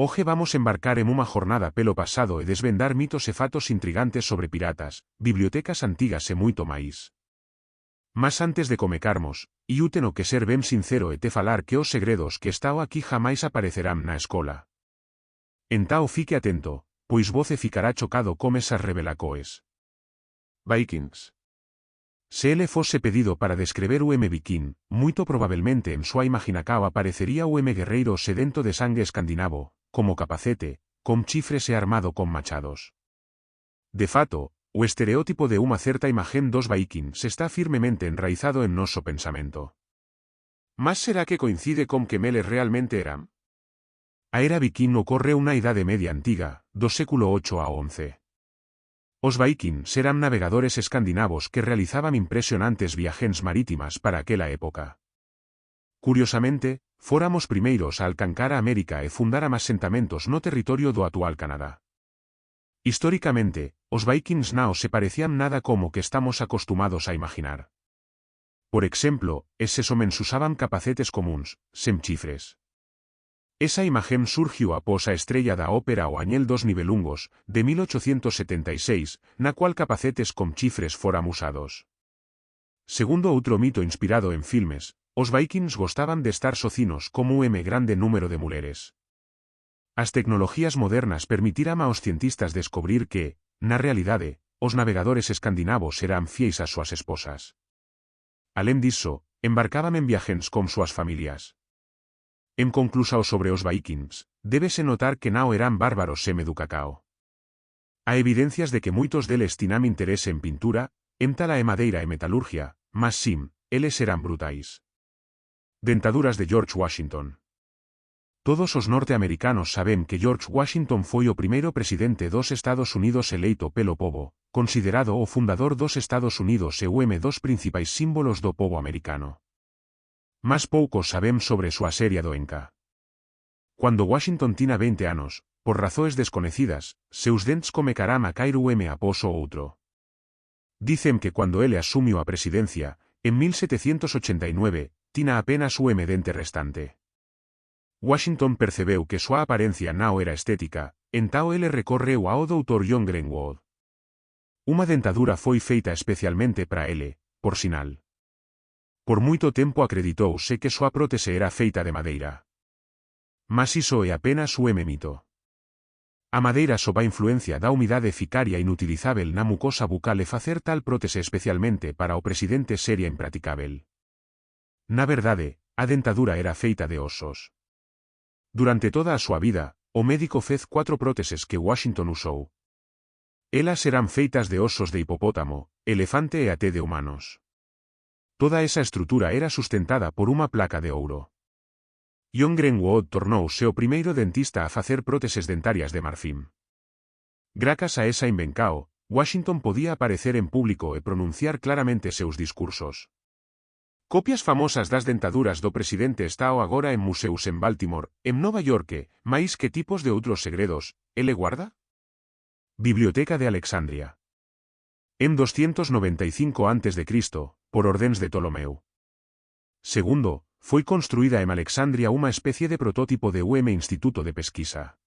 Hoje vamos embarcar en una jornada pelo pasado e desvendar mitos e fatos intrigantes sobre piratas, bibliotecas antigas e muito máis. Mas antes de comecarmos, eu teno que ser ben sincero e te falar que os segredos que estao aquí jamais aparecerán na escola. Entao fique atento, pois voce ficará chocado con esas revelacoes. Vikings. Se ele fose pedido para descrever o viking, muito probablemente en súa imaginacao aparecería o guerreiro sedento de sangue escandinavo, como capacete, con chifres e armado con machados. De fato, o estereotipo de unha certa imagen dos vikings está firmemente enraizado en noso pensamento. Mas será que coincide con que meles realmente eran? A era viking ocorre unha idade media antiga, do século 8 a 11. Os vikings eran navegadores escandinavos que realizaban impresionantes viaxes marítimas para aquela época. Curiosamente, fóramos primeiros a alcancar a América e fundar asentamentos no territorio do actual Canadá. Históricamente, os vikings non se parecían nada como que estamos acostumados a imaginar. Por exemplo, eses homens usaban capacetes comuns, sen chifres. Esa imagen surgiu após a estrella da ópera O Añel dos Nibelungos, de 1876, na cual capacetes con chifres foran usados. Segundo outro mito inspirado en filmes, os vikings gostaban de estar socinos como grande número de muleres. As tecnologías modernas permitiran aos cientistas descubrir que, na realidade, os navegadores escandinavos eran fieis ás súas esposas. Alén diso, embarcaban en viaxes con súas familias. En conclusao sobre os vikings, débese notar que non eran bárbaros sem educacao. Há evidencias de que moitos deles tinan interese en pintura, en tala e madeira e metalurgia, mas sim, eles eran brutais. Dentaduras de George Washington. Todos os norteamericanos saben que George Washington foi o primeiro presidente dos Estados Unidos eleito pelo pobo, considerado o fundador dos Estados Unidos e dos principais símbolos do pobo americano. Mas pouco sabem sobre súa seria doenca. Cuando Washington tina 20 anos, por razoes desconocidas, seus dentes comecarán a cair após o outro. Dicen que cuando ele asumiu a presidencia, en 1789, tina apenas dente restante. Washington percebeu que súa apariencia non era estética, entao ele recorreu ao Dr. John Greenwood. Unha dentadura foi feita especialmente para ele, por sinal. Por moito tempo acreditouse que súa prótese era feita de madeira. Mas iso é apenas mito. A madeira sob a influencia da humidade ficaria inutilizável na mucosa bucal e facer tal prótese especialmente para o presidente seria impraticável. Na verdade, a dentadura era feita de osos. Durante toda a súa vida, o médico fez 4 próteses que Washington usou. Elas eran feitas de osos de hipopótamo, elefante e até de humanos. Toda esa estrutura era sustentada por unha placa de ouro. John Greenwood tornouse o primeiro dentista a facer próteses dentarias de marfín. Grazas a esa invencao, Washington podía aparecer en público e pronunciar claramente seus discursos. Copias famosas das dentaduras do presidente estao agora en museus en Baltimore, en Nova York, máis que tipos de outros segredos, ele guarda? Biblioteca de Alexandria. En 295 a.C., por ordens de Ptolomeu. Segundo, foi construída en Alexandria unha especie de protótipo de instituto de pesquisa.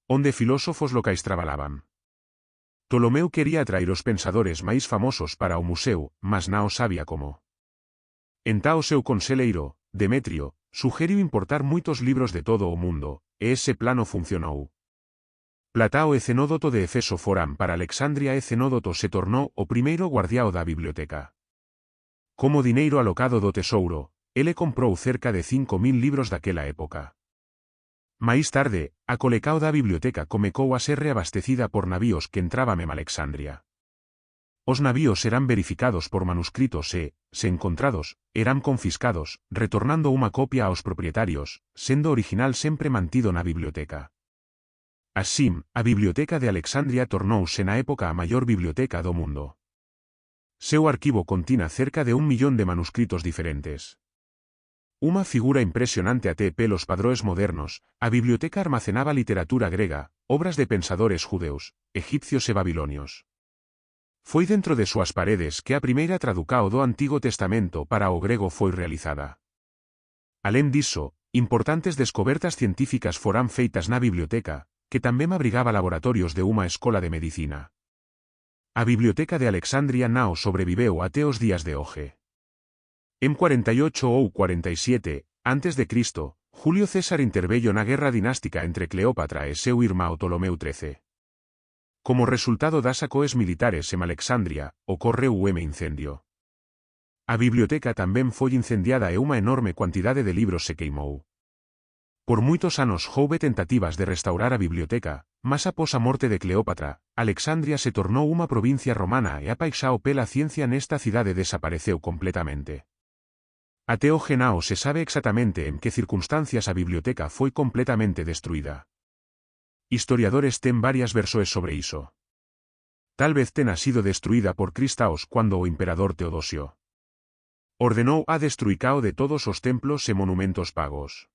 Onde filósofos locais trabalaban. Ptolomeu quería atraer os pensadores máis famosos para o museu, mas non sabía como. Entao seu conseleiro, Demetrio, sugeriu importar moitos libros de todo o mundo, e ese plano funcionou. Platao e Cenódoto de Efeso foran para Alexandria e Cenódoto se tornou o primeiro guardiao da biblioteca. Como dineiro alocado do tesouro, ele comprou cerca de 5.000 libros daquela época. Máis tarde, a colecao da biblioteca comecou a ser reabastecida por navíos que entraban en Alexandria. Os navíos eran verificados por manuscritos e, se encontrados, eran confiscados, retornando unha copia aos propietarios, sendo original sempre mantido na biblioteca. Así, a Biblioteca de Alexandria tornouse na época a maior biblioteca do mundo. Seu arquivo contina cerca de 1 millón de manuscritos diferentes. Unha figura impresionante até pelos padroes modernos, a biblioteca almacenaba literatura grega, obras de pensadores judeus, egipcios e babilonios. Foi dentro de súas paredes que a primeira traducao do Antigo Testamento para o grego foi realizada. Alén diso, Importantes descobertas científicas foran feitas na biblioteca, que tamén abrigaba laboratorios de unha escola de medicina. A Biblioteca de Alexandria nao sobreviveu até os días de hoxe. En 48 ou 47, antes de Cristo, Julio César intervello na guerra dinástica entre Cleópatra e seu irmão Ptolomeu XIII. Como resultado das acoes militares en Alexandria, ocorreu un incendio. A biblioteca tamén foi incendiada e unha enorme cuantidade de libros se queimou. Por moitos anos houve tentativas de restaurar a biblioteca, mas após a morte de Cleópatra, Alexandria se tornou unha provincia romana e a paixao pela ciencia nesta cidade desapareceu completamente. Até hoxe non se sabe exactamente en que circunstancias a biblioteca foi completamente destruída. Historiadores ten varias versións sobre iso. Tal vez tenha sido destruída por cristaos cando o emperador Teodosio ordenou a destruicao de todos os templos e monumentos pagos.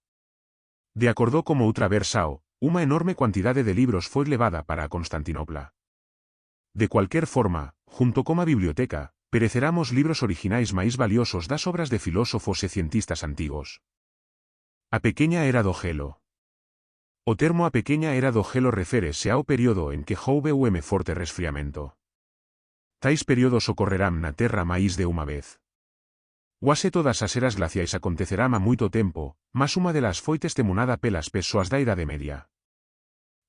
De acordo como outra versao, unha enorme cuantidade de libros foi levada para a Constantinopla. De cualquier forma, junto con a biblioteca, perecerán os libros orixinais máis valiosos das obras de filósofos e cientistas antigos. A pequeña era do gelo. O termo a pequeña era do gelo reférese ao período en que houve un forte resfriamento. Tais períodos ocorrerán na Terra máis de unha vez. Quase todas as eras glaciais acontecerán a moito tempo, mas unha delas foi testemunada pelas persoas da Idade Media.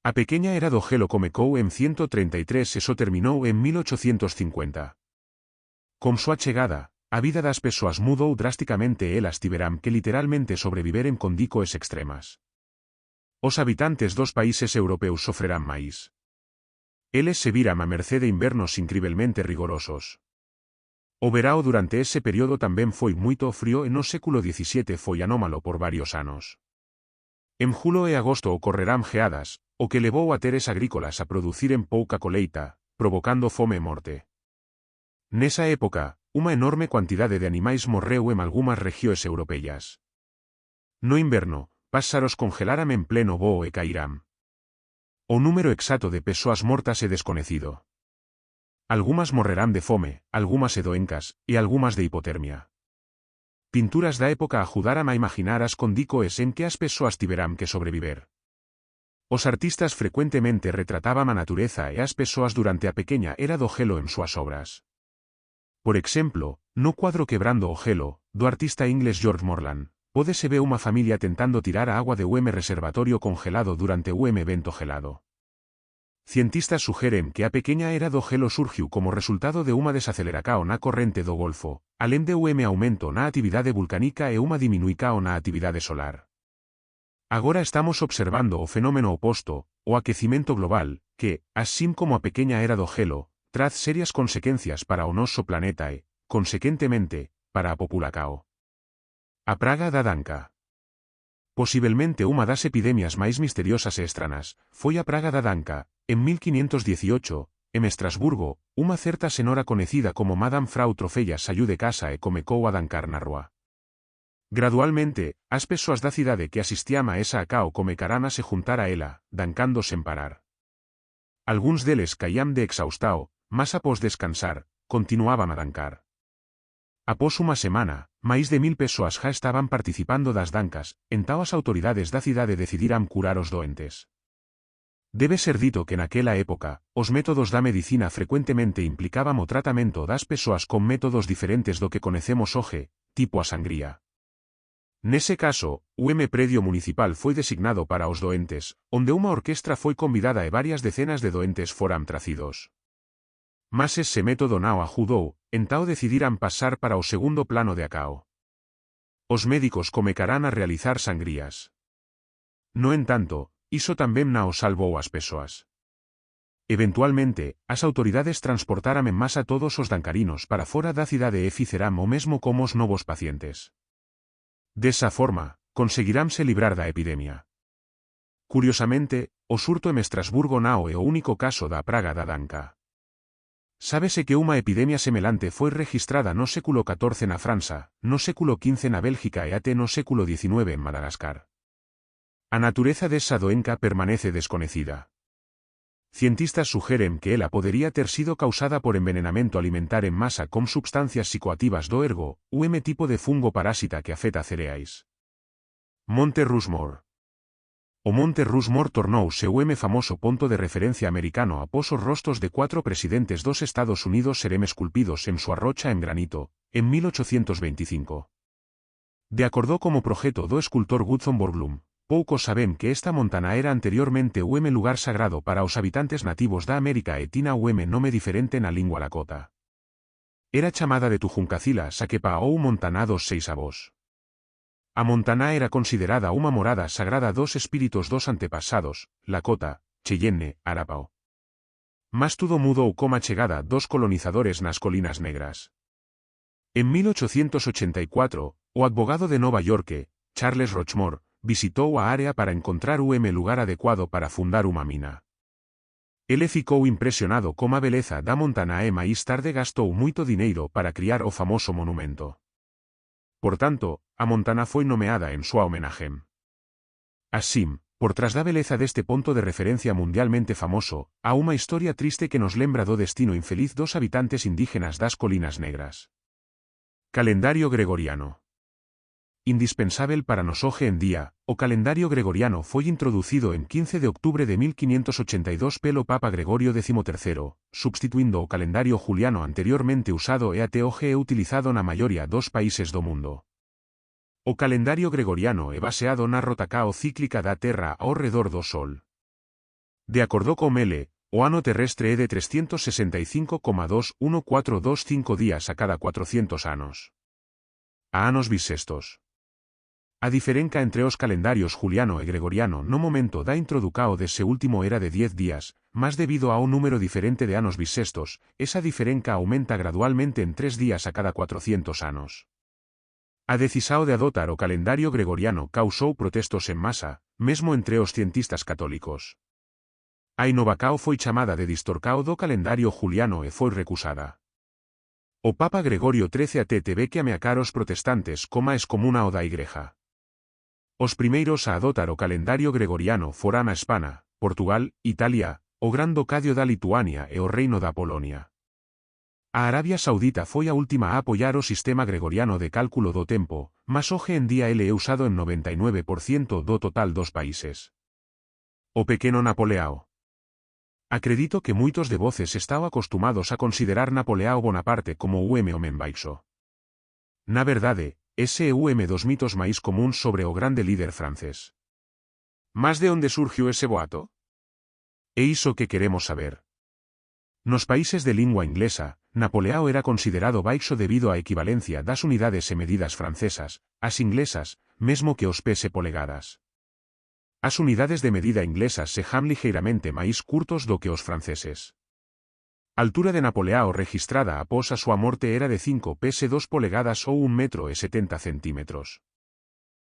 A pequeña era do gelo comecou en 133 e só terminou en 1850. Con súa chegada, a vida das persoas mudou drásticamente e elas tiveran que literalmente sobreviver en condicoes extremas. Os habitantes dos países europeos sofrerán máis. Eles se viran a mercé de invernos incrivelmente rigorosos. O verao durante ese período tamén foi moito frío e no século XVII foi anómalo por varios anos. En julio e agosto ocorrerán geadas, o que levou a teres agrícolas a produciren pouca coleita, provocando fome e morte. Nesa época, unha enorme cuantidade de animais morreu en algunhas rexións europeas. No inverno, páxaros congelaran en pleno voo e cairán. O número exacto de persoas mortas é desconocido. Algunhas morrerán de fome, algunhas edoencas, e algunhas de hipotermia. Pinturas da época ajudaran a imaginar as condicoes en que as persoas tiveran que sobreviver. Os artistas frecuentemente retrataban a natureza e as persoas durante a pequeña era do gelo en súas obras. Por exemplo, no cuadro Quebrando o gelo, do artista inglés George Morland, pódese ver unha familia tentando tirar a agua de un reservatorio congelado durante un evento gelado. Cientistas suxeren que a pequeña era do gelo surgiu como resultado de unha desaceleracao na corrente do Golfo, alén de un aumento na actividade vulcanica e unha diminuicao na actividade solar. Agora estamos observando o fenómeno oposto, o aquecimento global, que, así como a pequeña era do gelo, traz serias consecuencias para o noso planeta e, consequentemente, para a população. A praga da danca. Posiblemente unha das epidemias máis misteriosas e estranas, foi a praga da danca, en 1518, en Estrasburgo, unha certa senhora conecida como Madame Frau Trofellas saiu de casa e comecou a dancar na rúa. Gradualmente, as persoas da cidade que asistían a esa acao comecarán a se juntar a ela, dancando sen parar. Algúns deles caían de exaustao, mas após descansar, continuaban a dancar. Após unha semana, máis de 1000 persoas já estaban participando das dancas, entao as autoridades da cidade decidiran curar os doentes. Debe ser dito que naquela época, os métodos da medicina frecuentemente implicaban o tratamento das persoas con métodos diferentes do que conecemos hoxe, tipo a sangría. Nese caso, o predio municipal foi designado para os doentes, onde unha orquestra foi convidada e varias decenas de doentes foran tracidos. Mas ese método non ajudou, entao decidiran pasar para o segundo plano de acao. Os médicos comecarán a realizar sangrías. No entanto, iso tamén non salvou as persoas. Eventualmente, as autoridades transportaran en masa todos os dancarinos para fora da cidade e ficeran o mesmo como os novos pacientes. Desa forma, conseguiránse librar da epidemia. Curiosamente, o surto en Estrasburgo non é o único caso da praga da danca. Sábese que unha epidemia semelante foi registrada no século XIV na França, no século XV na Bélgica e até no século XIX en Madagascar. A natureza desa doenca permanece desconecida. Cientistas suxeren que ela podería ter sido causada por envenenamento alimentar en masa con substancias psicoactivas do ergo, tipo de fungo parásita que afeta cereais. Monte Rushmore. O Monte Rushmore tornou-se o famoso ponto de referencia americano após os rostos de 4 presidentes dos Estados Unidos serem esculpidos en súa rocha en granito, en 1825. De acordo como projeto do escultor Gutzon Borglum, poucos saben que esta montana era anteriormente o lugar sagrado para os habitantes nativos da América e tina o nome diferente na lingua lakota. Era chamada de Tujuncacila xa que pa ou montana dos 6 avós. A montana era considerada unha morada sagrada dos espíritos dos antepasados, Lakota, Cheyenne, Arapaho. Mas tudo mudou coma chegada dos colonizadores nas Colinas Negras. En 1884, o advogado de Nova York, Charles Rochmore, visitou a área para encontrar o lugar adecuado para fundar unha mina. Ele ficou impresionado coma a beleza da montana e máis tarde gastou moito dineiro para criar o famoso monumento. Por tanto, a montana foi nomeada en súa homenaje. Así, por tras da beleza deste ponto de referencia mundialmente famoso, há unha historia triste que nos lembra do destino infeliz dos habitantes indígenas das Colinas Negras. Calendario gregoriano. Indispensável para nos hoxe en día, o calendario gregoriano foi introducido en 15 de octubre de 1582 pelo Papa Gregorio XIII, substituindo o calendario juliano anteriormente usado e até hoxe é utilizado na maioría dos países do mundo. O calendario gregoriano é baseado na rotacao cíclica da Terra ao redor do Sol. De acordo con ele, o ano terrestre é de 365,21425 días a cada 400 anos. A anos bisestos. A diferenza entre os calendarios juliano e gregoriano no momento da introducao dese último era de 10 días, mas debido a un número diferente de anos bisestos, esa diferenza aumenta gradualmente en 3 días a cada 400 anos. A decisao de adotar o calendario gregoriano causou protestos en masa, mesmo entre os cientistas católicos. A innovacao foi chamada de distorcao do calendario juliano e foi recusada. O Papa Gregorio XIII teve que ameacar os protestantes coma excomuna o da Igreja. Os primeiros a adotar o calendario gregoriano foran a España, Portugal, Italia, o Gran Ducadio da Lituania e o Reino da Polonia. A Arabia Saudita foi a última a apoiar o sistema gregoriano de cálculo do tempo, mas hoxe en día ele é usado en 99% do total dos países. O pequeno Napoleao. Acredito que moitos de voces están acostumados a considerar Napoleao Bonaparte como o home baixo. Na verdade, ese é dos mitos máis comuns sobre o grande líder francés. Mas de onde surgiu ese boato? É iso que queremos saber. Nos países de lingua inglesa, Napoleao era considerado baixo debido á equivalencia das unidades e medidas francesas, as inglesas, mesmo que os pese polegadas. As unidades de medida inglesas se jam ligeiramente máis curtos do que os franceses. A altura de Napoleao registrada após a súa morte era de 5 ps 2 polegadas ou 1,70 m.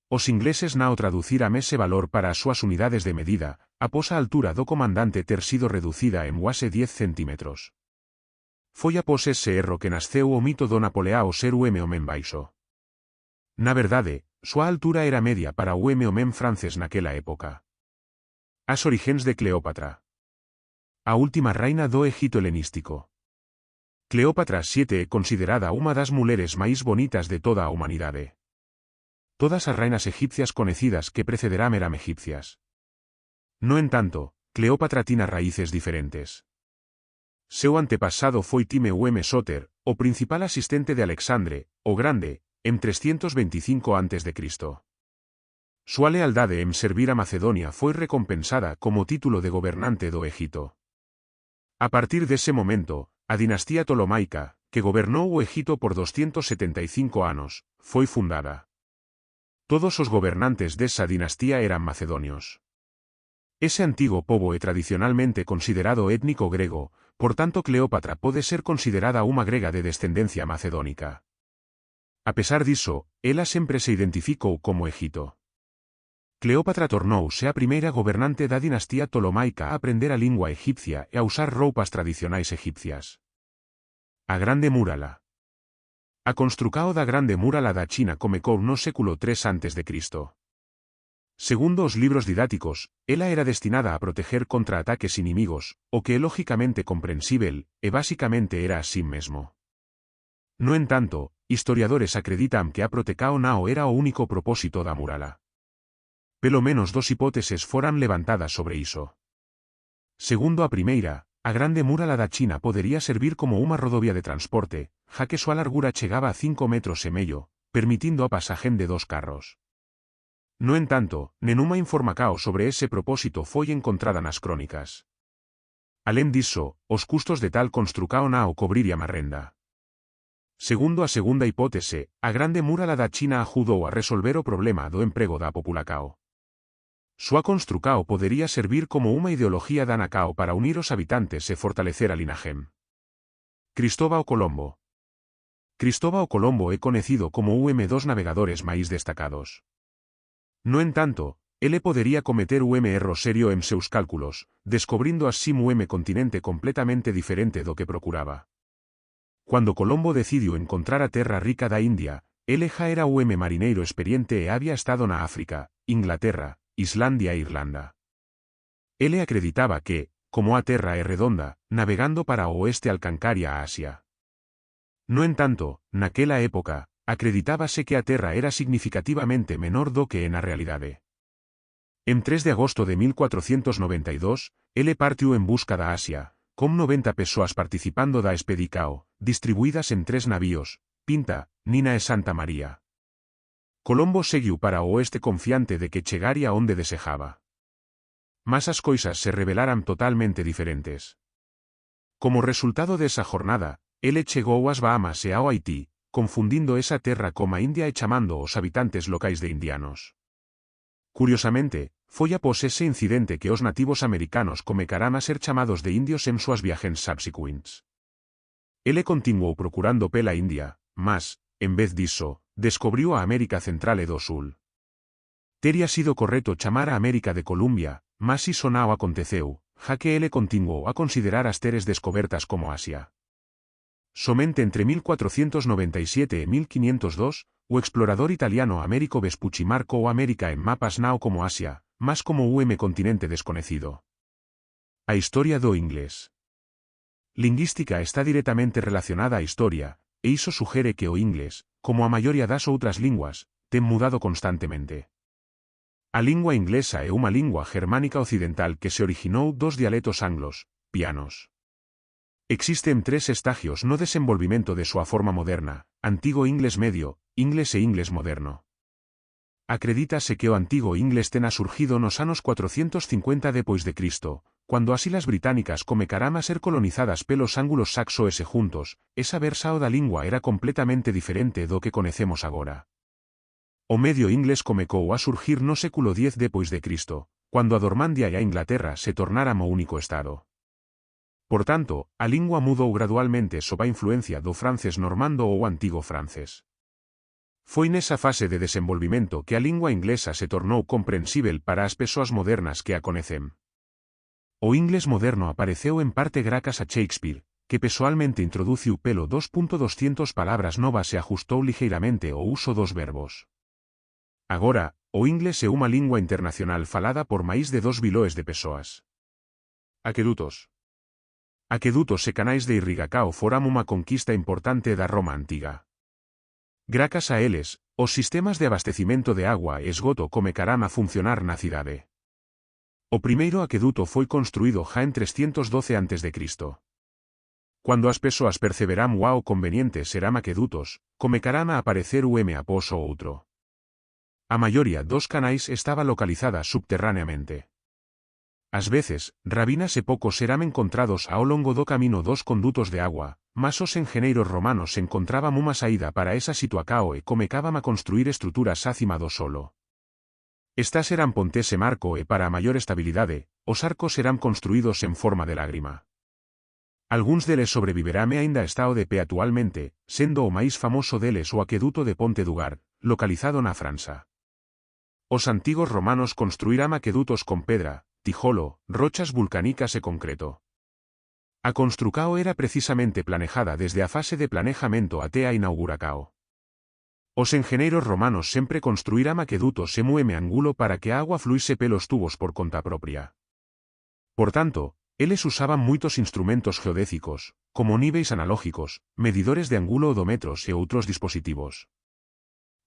Os ingleses nao traduciram ese valor para as súas unidades de medida, após a altura do comandante ter sido reducida en quase 10 cm. Foi após ese erro que nasceu o mito do Napoleao ser o home baixo. Na verdade, súa altura era media para o home francés naquela época. As orixens de Cleópatra. A última reina do Egito helenístico. Cleópatra VII é considerada unha das mulleres máis bonitas de toda a humanidade. Todas as reinas egipcias conocidas que precederán eran egipcias. No entanto, Cleópatra tina raíces diferentes. Seu antepasado foi Time Soter, o principal asistente de Alexandre, o Grande, en 325 a.C. Súa lealdade en servir a Macedonia foi recompensada como título de gobernante do Egito. A partir dese momento, a dinastía Ptolomaica, que gobernou o Egito por 275 anos, foi fundada. Todos os gobernantes desa dinastía eran macedonios. Ese antigo pobo é tradicionalmente considerado étnico grego, por tanto Cleópatra pode ser considerada unha grega de descendencia macedónica. A pesar diso, ela sempre se identificou como Egito. Cleópatra tornouse a primeira gobernante da dinastía Ptolomaica a aprender a lingua egipcia e a usar roupas tradicionais egipcias. A Grande Múrala. A construcao da Grande Múrala da China comecou no século III a.C. Segundo os libros didáticos, ela era destinada a proteger contra ataques inimigos, o que é lógicamente comprensível, e basicamente era así mesmo. No entanto, historiadores acreditan que a protecao nao era o único propósito da murala. Pelo menos dos hipóteses foran levantadas sobre iso. Segundo a primeira, a Grande Muralla da China podería servir como unha rodovía de transporte, xa que súa largura chegaba a 5 metros e medio, permitindo a pasaxén de 2 carros. No entanto, nenhuma información sobre ese propósito foi encontrada nas crónicas. Alén diso, os custos de tal construción ao cobriría a renda. Segundo a segunda hipótese, a Grande Muralla da China axudou a resolver o problema do emprego da população. Súa construcao podería servir como unha ideología da nacao para unir os habitantes e fortalecer a linajem. Cristóbao Colombo. Cristóbao Colombo é conocido como dos navegadores máis destacados. No entanto, ele podería cometer erro serio en seus cálculos, descubrindo así continente completamente diferente do que procuraba. Cuando Colombo decidiu encontrar a terra rica da India, ele xa era marineiro experiente e había estado na África, Inglaterra, Islandia e Irlanda. Ele acreditaba que, como a terra é redonda, navegando para o oeste alcancaría a Asia. No entanto, naquela época, acreditábase que a terra era significativamente menor do que na realidade. En 3 de agosto de 1492, ele partiu en busca da Asia, con 90 persoas participando da expedicao, distribuídas en 3 navíos, Pinta, Nina e Santa María. Colombo seguiu para o oeste confiante de que chegaría onde desejaba. Mas as coisas se revelaran totalmente diferentes. Como resultado desa jornada, ele chegou ás Bahamas e ao Haití, confundindo esa terra como a India e chamando os habitantes locais de indianos. Curiosamente, foi após ese incidente que os nativos americanos comecaran a ser chamados de indios en súas viaxes subsequents. Ele continuou procurando pela India, mas, en vez diso, descubriu a América Central e do Sul. Teria sido correcto chamar a América de Columbia, mas iso non aconteceu, xa que ele continuou a considerar as teres descobertas como Asia. Somente entre 1497 e 1502, o explorador italiano Américo Vespucci marcou América en mapas nao como Asia, mas como continente desconocido. A historia do inglés. Lingüística está directamente relacionada á historia, e iso suxere que o inglés, como a maioría das outras linguas, ten mudado constantemente. A lingua inglesa é unha lingua germánica occidental que se originou dos dialectos anglos, pianos. Existen 3 estagios no desenvolvimento de súa forma moderna: antigo inglés medio, inglés e inglés moderno. Acredítase que o antigo inglés tenha surgido nos anos 450 depois de Cristo, cuando as Islas Británicas comecaran a ser colonizadas pelos ángulos saxo e juntos, esa versao da lingua era completamente diferente do que conecemos agora. O medio inglés comecou a surgir no século X depois de Cristo, cuando a Normandia e a Inglaterra se tornaran o único estado. Por tanto, a lingua mudou gradualmente sob a influencia do francés normando ou antigo francés. Foi nesa fase de desenvolvimento que a lingua inglesa se tornou comprensível para as persoas modernas que a conecen. O inglés moderno apareceu en parte grazas a Shakespeare, que pessoalmente introduciu pelo 2.200 palabras novas e ajustou ligeiramente o uso dos verbos. Agora, o inglés é unha lingua internacional falada por máis de 2 bilóns de persoas. Aquedutos. Aquedutos e canais de irrigación foran unha conquista importante da Roma antiga. Grazas a eles, os sistemas de abastecimento de agua e esgoto comecaran a funcionar na cidade. O primeiro aqueduto foi construído xa en 312 a.C. Cuando as persoas perceberán o conveniente serán aquedutos, comecarán a aparecer após o outro. A maioría dos canais estaba localizada subterráneamente. Ás veces, rabinas e pocos serán encontrados ao longo do camino dos condutos de agua, mas os engeneiros romanos encontraban unha saída para esa situación e comecaban a construir estruturas acima do solo. Estas eran pontes e marco e para a maior estabilidade, os arcos serán construídos en forma de lágrima. Algúns deles sobreviverán e aínda está de pé actualmente, sendo o máis famoso deles o aqueduto de Ponte Dugar, localizado na França. Os antigos romanos construíran aquedutos con pedra, tijolo, rochas vulcánicas e concreto. A construcao era precisamente planejada desde a fase de planejamento até a inauguracao. Os engeneiros romanos sempre construíran aquedutos e angulo para que a agua fluise pelos tubos por conta propia. Por tanto, eles usaban moitos instrumentos geodésicos, como níveis analógicos, medidores de angulo odómetros e outros dispositivos.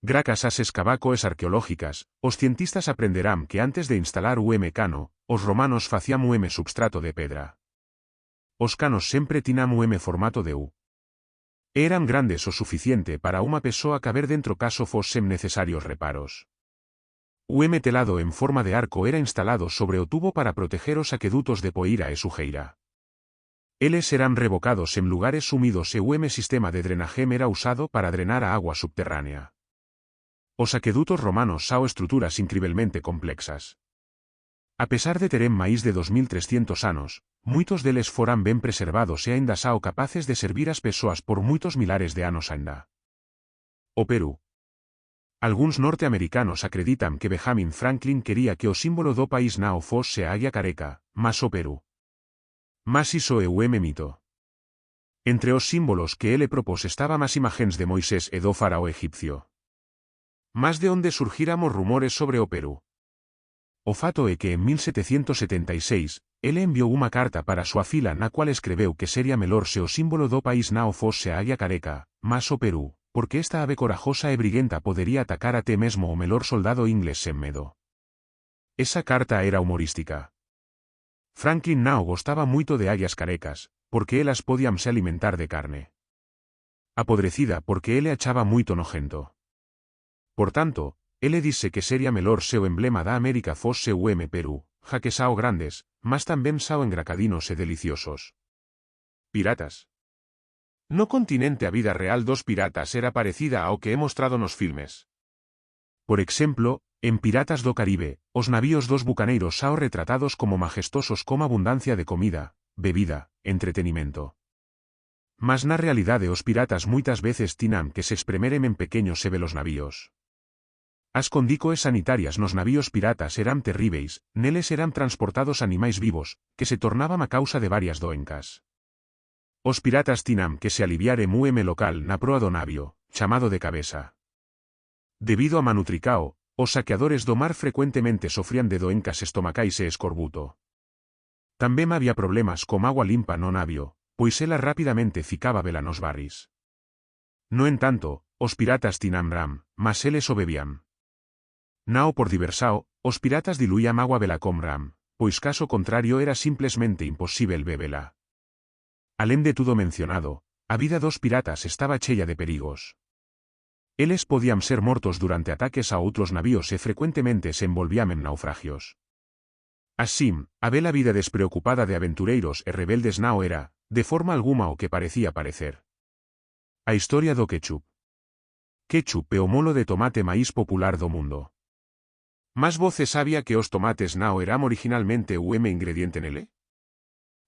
Gracas as escavacoes arqueológicas, os cientistas aprenderán que antes de instalar cano, os romanos facían substrato de pedra. Os canos sempre tinham formato de U. Eran grandes o suficiente para unha pessoa caber dentro caso fossem necesarios reparos. Telado en forma de arco era instalado sobre o tubo para proteger os aquedutos de poeira e sujeira. Eles eran revocados en lugares húmidos e sistema de drenaje era usado para drenar a agua subterránea. Os aquedutos romanos sao estruturas incrivelmente complexas. A pesar de terem máis de 2300 anos, muitos deles foran ben preservados e aínda sao capaces de servir as persoas por muitos milares de anos aínda. O Perú. Algúns norteamericanos acreditan que Benjamin Franklin quería que o símbolo do país nao fose a águia careca, mas o Perú. Mas iso é mito. Entre os símbolos que ele propós estaba más imagens de Moisés e do faraó egipcio. Mas de onde surgíramos rumores sobre o Perú. O fato é que en 1776, ele enviou unha carta para a súa fila na cual escreveu que sería melhor se o símbolo do país nao fose a águia careca, mas o Perú, porque esta ave corajosa e briguenta podería atacar até mesmo o melhor soldado inglés sen medo. Esa carta era humorística. Franklin nao gostaba moito de águias carecas, porque elas podían se alimentar de carne apodrecida porque ele achaba moito nojento. Por tanto, ele disse que sería melhor se o emblema da América fose Perú, ja que sao grandes, mas tamén sao engracadinos e deliciosos. Piratas. No continente a vida real dos piratas era parecida ao que he mostrado nos filmes. Por exemplo, en Piratas do Caribe, os navíos dos bucaneiros sao retratados como majestosos con abundancia de comida, bebida, entretenimento. Mas na realidade os piratas muitas veces tinan que se expremeren en pequeños e velos navíos. As condicoes sanitarias nos navíos piratas eran terríveis, neles eran transportados animais vivos, que se tornaban a causa de varias doencas. Os piratas tinan que se aliviar en local na proa do navio, chamado de cabeza. Debido a manutricao, os saqueadores do mar frecuentemente sofrían de doencas estomacais e escorbuto. Tamén había problemas con agua limpa no navio, pois ela rapidamente ficaba vela nos barris. No entanto, os piratas tinan ram, mas eles o bebían. Nao por diversao, os piratas diluían agua vela con ram, pois caso contrario era simplesmente imposível bebela. Além de tudo mencionado, a vida dos piratas estaba cheia de perigos. Eles podían ser mortos durante ataques a outros navíos e frecuentemente se envolvían en naufragios. Así, a vela vida despreocupada de aventureiros e rebeldes nao era, de forma alguma o que parecía parecer. A historia do ketchup. Ketchup é o molo de tomate máis popular do mundo. Mas voce sabía que os tomates nao eran originalmente ingrediente nele?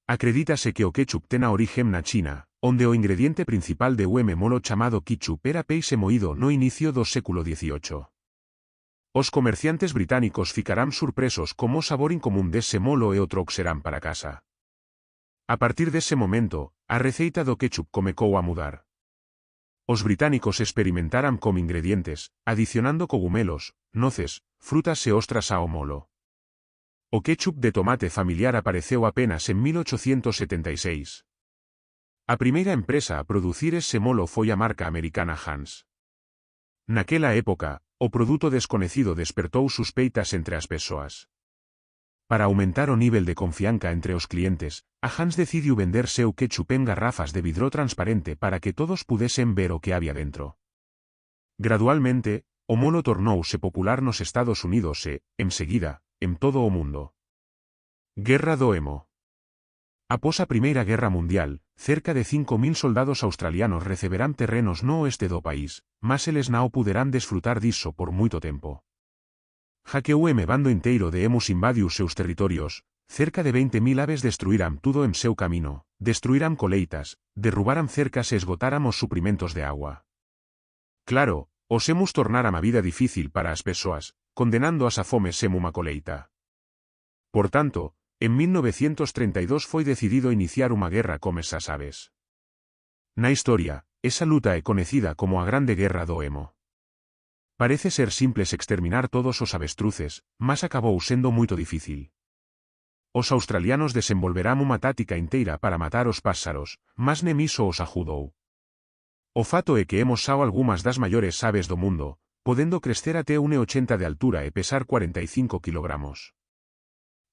Acredítase que o ketchup ten a origen na China, onde o ingrediente principal de molo chamado ketchup era peixe moído no inicio do século XVIII. Os comerciantes británicos ficarán surpresos como o sabor incomún dese molo e o trouxerán para casa. A partir dese momento, a receita do ketchup comecou a mudar. Os británicos experimentaran con ingredientes, adicionando cogumelos, noces, frutas e ostras ao molo. O ketchup de tomate familiar apareceu apenas en 1876. A primeira empresa a producir ese molo foi a marca americana Heinz. Naquela época, o produto desconocido despertou suspeitas entre as persoas. Para aumentar o nivel de confianza entre os clientes, a Heinz decidiu vender seu ketchup en garrafas de vidro transparente para que todos pudesen ver o que había dentro. Gradualmente, o molo tornouse popular nos Estados Unidos e, enseguida, en todo o mundo. Guerra do Emo. Após a Primeira Guerra Mundial, cerca de 5.000 soldados australianos receberán terrenos no oeste do país, mas eles non puderán desfrutar diso por moito tempo. Ja que o bando inteiro de emus invadiu seus territorios, cerca de 20.000 aves destruirán tudo en seu camino, destruirán coleitas, derrubaran cercas e esgotaran os suprimentos de agua. Claro, os emus tornaran a vida difícil para as persoas, condenando-as a fome sen unha coleita. Por tanto, en 1932 foi decidido iniciar unha guerra con esas aves. Na historia, esa luta é conecida como a Grande Guerra do Emo. Parece ser simples exterminar todos os avestruces, mas acabou sendo moito difícil. Os australianos desenvolverán unha táctica inteira para matar os páxaros, mas nem iso os ajudou. O fato é que hemos sao algunhas das maiores aves do mundo, podendo crecer até 1,80 de altura e pesar 45 kg.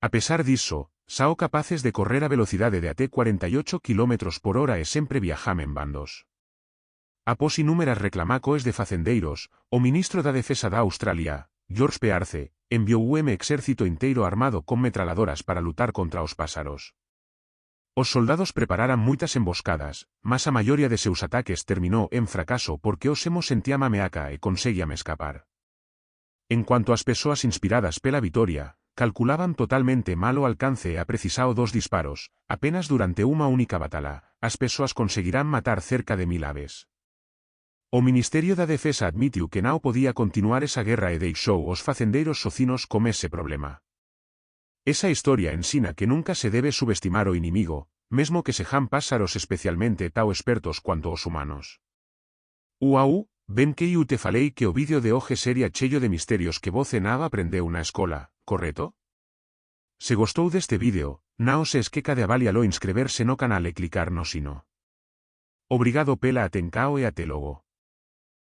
A pesar disso, sao capaces de correr a velocidade de até 48 km/h e sempre viaxam en bandos. Após inúmeras reclamacoes de facendeiros, o ministro da Defesa da Australia, George Pearce, enviou un exército inteiro armado con metraladoras para lutar contra os pásaros. Os soldados prepararan moitas emboscadas, mas a maioría de seus ataques terminou en fracaso porque os hemos sentíam ameaca e conseguíam escapar. En cuanto ás persoas inspiradas pela vitoria, calculaban totalmente mal o alcance e a precisao dos disparos, apenas durante unha única batala, as persoas conseguirán matar cerca de 1000 aves. O Ministerio da Defesa admitiu que non podía continuar esa guerra e deixou os facendeiros socinos con ese problema. Esa historia ensina que nunca se debe subestimar o inimigo, mesmo que sexan pásaros especialmente tao expertos cuanto os humanos. Uau, ben que eu te falei que o vídeo de hoxe sería cheio de misterios que voce nada aprendeu na escola, correto? Se gostou deste vídeo, non se esqueca de avalialo e inscreverse no canal e clicar no sino. Obrigado pela atencao e até logo.